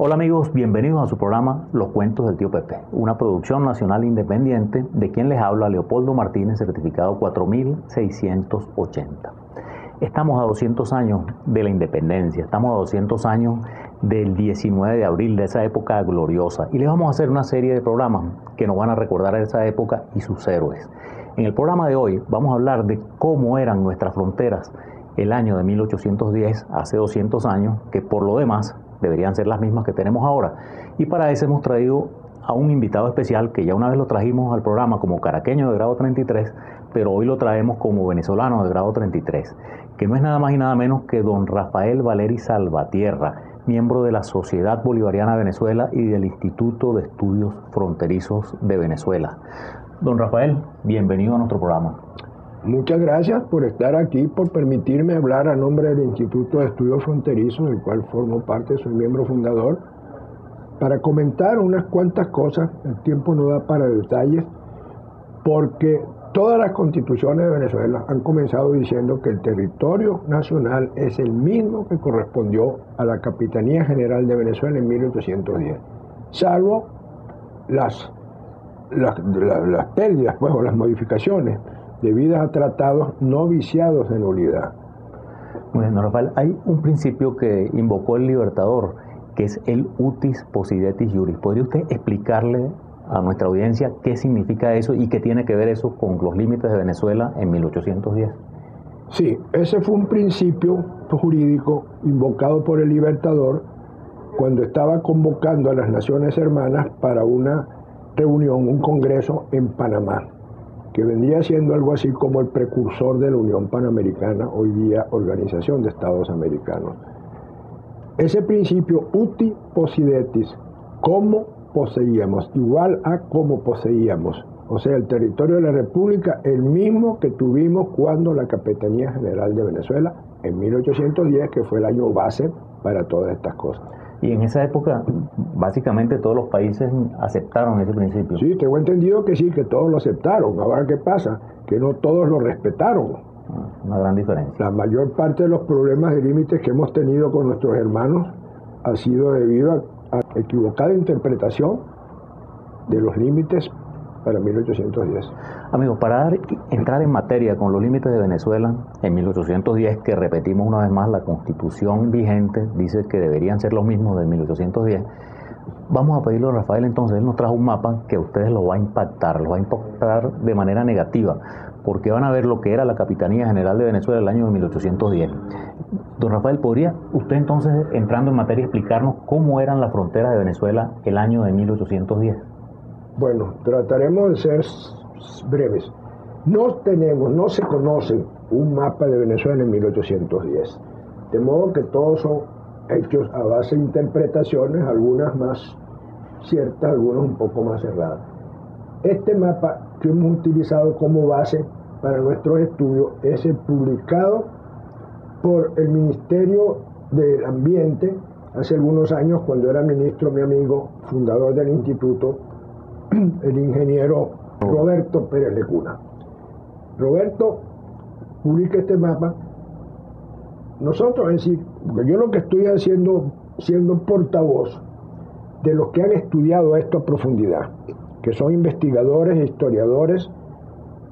Hola amigos, bienvenidos a su programa Los Cuentos del Tío Pepe, una producción nacional independiente de quien les habla Leopoldo Martínez, certificado 4680. Estamos a 200 años de la independencia, estamos a 200 años del 19 de abril, de esa época gloriosa, y les vamos a hacer una serie de programas que nos van a recordar a esa época y sus héroes. En el programa de hoy vamos a hablar de cómo eran nuestras fronteras el año de 1810, hace 200 años, que por lo demás deberían ser las mismas que tenemos ahora. Y para eso hemos traído a un invitado especial que ya una vez lo trajimos al programa como caraqueño de grado 33, pero hoy lo traemos como venezolano de grado 33, que no es nada más y nada menos que don Rafael Valeri Salvatierra, miembro de la Sociedad Bolivariana de Venezuela y del Instituto de Estudios Fronterizos de Venezuela. Don Rafael, bienvenido a nuestro programa. Muchas gracias por estar aquí, por permitirme hablar a nombre del Instituto de Estudios Fronterizos, del cual formo parte, soy miembro fundador, para comentar unas cuantas cosas. El tiempo no da para detalles, porque todas las constituciones de Venezuela han comenzado diciendo que el territorio nacional es el mismo que correspondió a la Capitanía General de Venezuela en 1810, salvo las pérdidas, pues, o las modificaciones debidas a tratados no viciados de nulidad. Bueno, Rafael, hay un principio que invocó el Libertador, que es el utis possidetis juris. ¿Podría usted explicarle a nuestra audiencia qué significa eso y qué tiene que ver eso con los límites de Venezuela en 1810? Sí, ese fue un principio jurídico invocado por el Libertador cuando estaba convocando a las Naciones Hermanas para una reunión, un congreso en Panamá, que vendría siendo algo así como el precursor de la Unión Panamericana, hoy día Organización de Estados Americanos. Ese principio uti possidetis, cómo poseíamos, igual a cómo poseíamos, o sea, el territorio de la República, el mismo que tuvimos cuando la Capitanía General de Venezuela, en 1810, que fue el año base para todas estas cosas. Y en esa época, básicamente todos los países aceptaron ese principio. Sí, tengo entendido que sí, que todos lo aceptaron. Ahora, ¿qué pasa? Que no todos lo respetaron. Una gran diferencia. La mayor parte de los problemas de límites que hemos tenido con nuestros hermanos ha sido debido a equivocada interpretación de los límites para 1810. Amigos, para entrar en materia con los límites de Venezuela en 1810, que repetimos una vez más, la Constitución vigente dice que deberían ser los mismos de 1810, vamos a pedirle a Rafael entonces, él nos trajo un mapa que a ustedes los va a impactar de manera negativa, porque van a ver lo que era la Capitanía General de Venezuela el año de 1810. Don Rafael, ¿podría usted entonces, entrando en materia, explicarnos cómo eran las fronteras de Venezuela el año de 1810? Bueno, trataremos de ser breves. No se conoce un mapa de Venezuela en 1810. De modo que todos son hechos a base de interpretaciones, algunas más ciertas, algunas un poco más cerradas. Este mapa que hemos utilizado como base para nuestros estudios es el publicado por el Ministerio del Ambiente hace algunos años, cuando era ministro mi amigo, fundador del instituto, el ingeniero Roberto Pérez Lecuna. Roberto publica este mapa. Nosotros, es decir, yo lo que estoy haciendo, siendo portavoz de los que han estudiado esto a profundidad, que son investigadores e historiadores,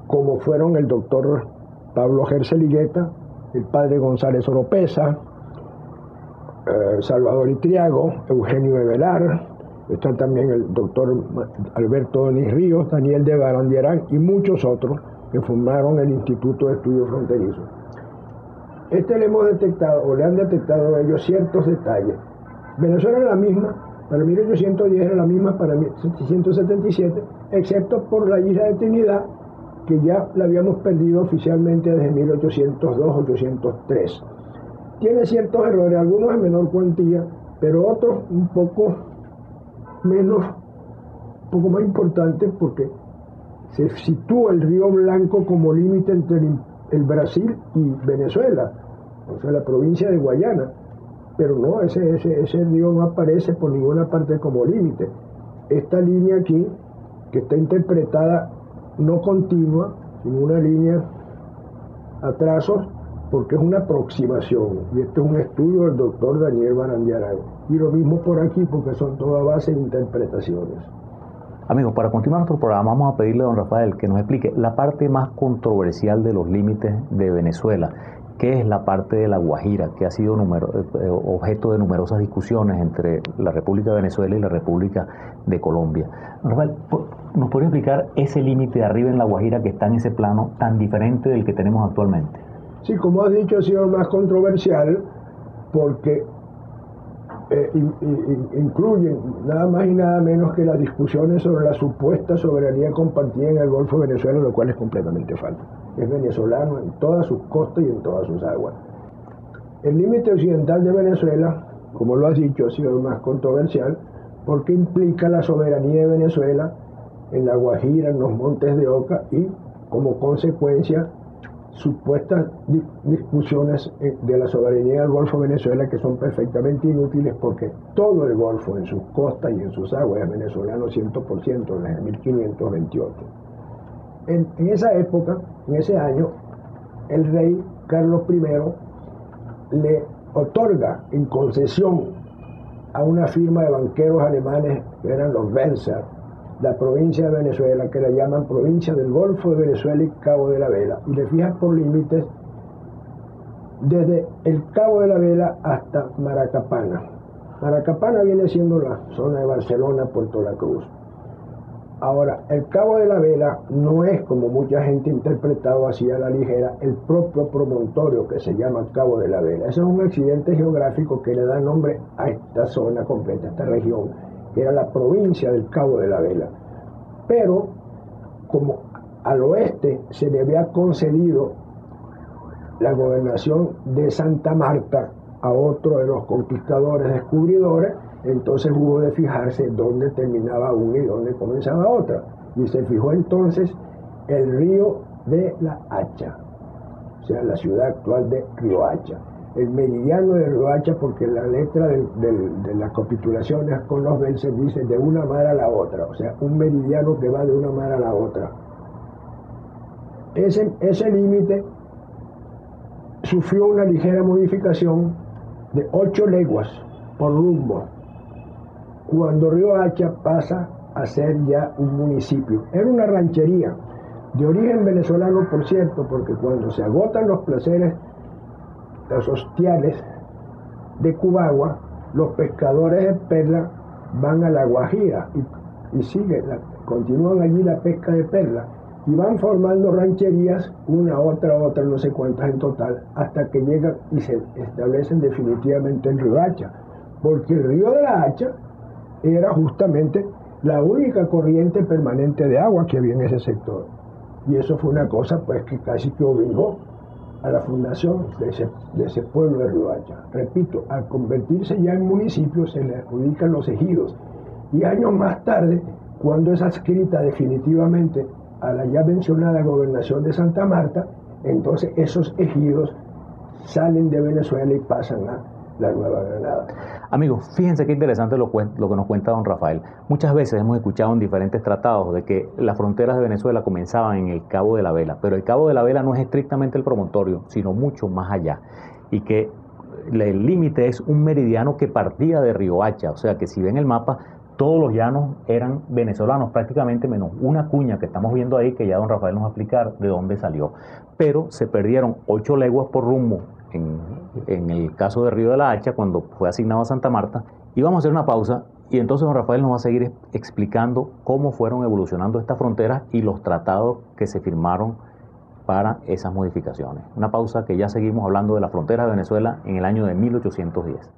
como fueron el doctor Pablo Gercel Higueta, el padre González Oropesa, Salvador Itriago, Eugenio Evelar, está también el doctor Alberto Donis Ríos, Daniel de Barandiarán y muchos otros que formaron el Instituto de Estudios Fronterizos. Le hemos detectado, o le han detectado a ellos, ciertos detalles. Venezuela era la misma, para 1810 era la misma para 1777, excepto por la isla de Trinidad, que ya la habíamos perdido oficialmente desde 1802-1803. Tiene ciertos errores, algunos en menor cuantía, pero otros un poco más importante, porque se sitúa el Río Blanco como límite entre el Brasil y Venezuela, o sea, la provincia de Guayana, pero no, ese río no aparece por ninguna parte como límite. Esta línea aquí, que está interpretada no continua, sino una línea a trazos, porque es una aproximación, y este es un estudio del doctor Daniel Barandiarán. Y lo mismo por aquí, porque son toda base de interpretaciones. Amigos, para continuar nuestro programa vamos a pedirle a don Rafael que nos explique la parte más controversial de los límites de Venezuela, que es la parte de la Guajira, que ha sido objeto de numerosas discusiones entre la República de Venezuela y la República de Colombia. Don Rafael, ¿nos podría explicar ese límite de arriba en la Guajira que está en ese plano tan diferente del que tenemos actualmente? Sí, como has dicho, ha sido más controversial porque incluyen nada más y nada menos que las discusiones sobre la supuesta soberanía compartida en el Golfo de Venezuela, lo cual es completamente falso. Es venezolano en todas sus costas y en todas sus aguas. El límite occidental de Venezuela, como lo has dicho, ha sido más controversial porque implica la soberanía de Venezuela en la Guajira, en los Montes de Oca y, como consecuencia, supuestas discusiones de la soberanía del Golfo de Venezuela que son perfectamente inútiles porque todo el Golfo en sus costas y en sus aguas es venezolano 100% desde 1528. En esa época, en ese año, el rey Carlos I le otorga en concesión a una firma de banqueros alemanes que eran los Wenzer, la provincia de Venezuela, que la llaman provincia del Golfo de Venezuela y Cabo de la Vela, y le fijas por límites desde el Cabo de la Vela hasta Maracapana. Maracapana viene siendo la zona de Barcelona, Puerto La Cruz. Ahora, el Cabo de la Vela no es, como mucha gente ha interpretado así a la ligera, el propio promontorio que se llama Cabo de la Vela. Ese es un accidente geográfico que le da nombre a esta zona completa, a esta región, que era la provincia del Cabo de la Vela. Pero, como al oeste se le había concedido la gobernación de Santa Marta a otro de los conquistadores descubridores, entonces hubo de fijarse dónde terminaba una y dónde comenzaba otra. Y se fijó entonces el río de la Hacha, o sea, la ciudad actual de Riohacha. El meridiano de Riohacha, porque la letra de las capitulaciones con los Wenzer dice de una mar a la otra, o sea, un meridiano que va de una mar a la otra. Ese límite sufrió una ligera modificación de 8 leguas por rumbo, cuando Riohacha pasa a ser ya un municipio. Era una ranchería, de origen venezolano, por cierto, porque cuando se agotan los placeres, los hostiales de Cubagua, los pescadores de perla van a la Guajira y continúan allí la pesca de perla y van formando rancherías, una, otra, no sé cuántas en total, hasta que llegan y se establecen definitivamente en Riohacha, porque el río de la Hacha era justamente la única corriente permanente de agua que había en ese sector. Y eso fue una cosa pues que casi que obligó a la fundación de ese pueblo de Riohacha. Repito, al convertirse ya en municipio se le adjudican los ejidos. Y años más tarde, cuando es adscrita definitivamente a la ya mencionada gobernación de Santa Marta, entonces esos ejidos salen de Venezuela y pasan a la Nueva Granada. Amigos, fíjense qué interesante lo que nos cuenta don Rafael. Muchas veces hemos escuchado en diferentes tratados de que las fronteras de Venezuela comenzaban en el Cabo de la Vela, pero el Cabo de la Vela no es estrictamente el promontorio, sino mucho más allá, y que el límite es un meridiano que partía de Riohacha, o sea que si ven el mapa, todos los llanos eran venezolanos prácticamente, menos una cuña que estamos viendo ahí, que ya don Rafael nos va a explicar de dónde salió, pero se perdieron 8 leguas por rumbo en el caso de Río de la Hacha, cuando fue asignado a Santa Marta. Y vamos a hacer una pausa y entonces don Rafael nos va a seguir explicando cómo fueron evolucionando estas fronteras y los tratados que se firmaron para esas modificaciones. Una pausa que ya seguimos hablando de la frontera de Venezuela en el año de 1810.